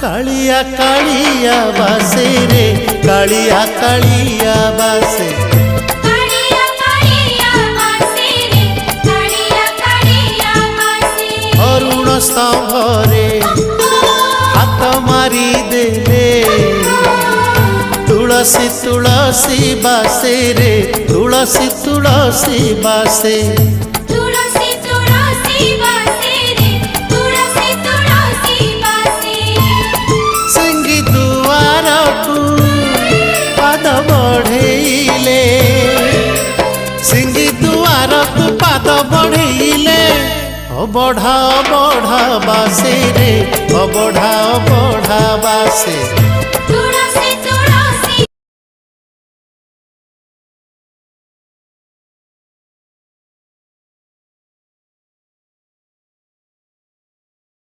कालिया कालिया बासे रे कालिया कालिया बासे अरुण स्तंभरे हाथ मारी देले तुलसी तुलसी बासे रे तुलसी तुलसी बासे सिंगी दुआर को पाद बढ़ेले सिंगी दुआर को पाद बढ़ेले बढ़ा बढ़ा बासे रे बढ़ा बढ़ा बासे।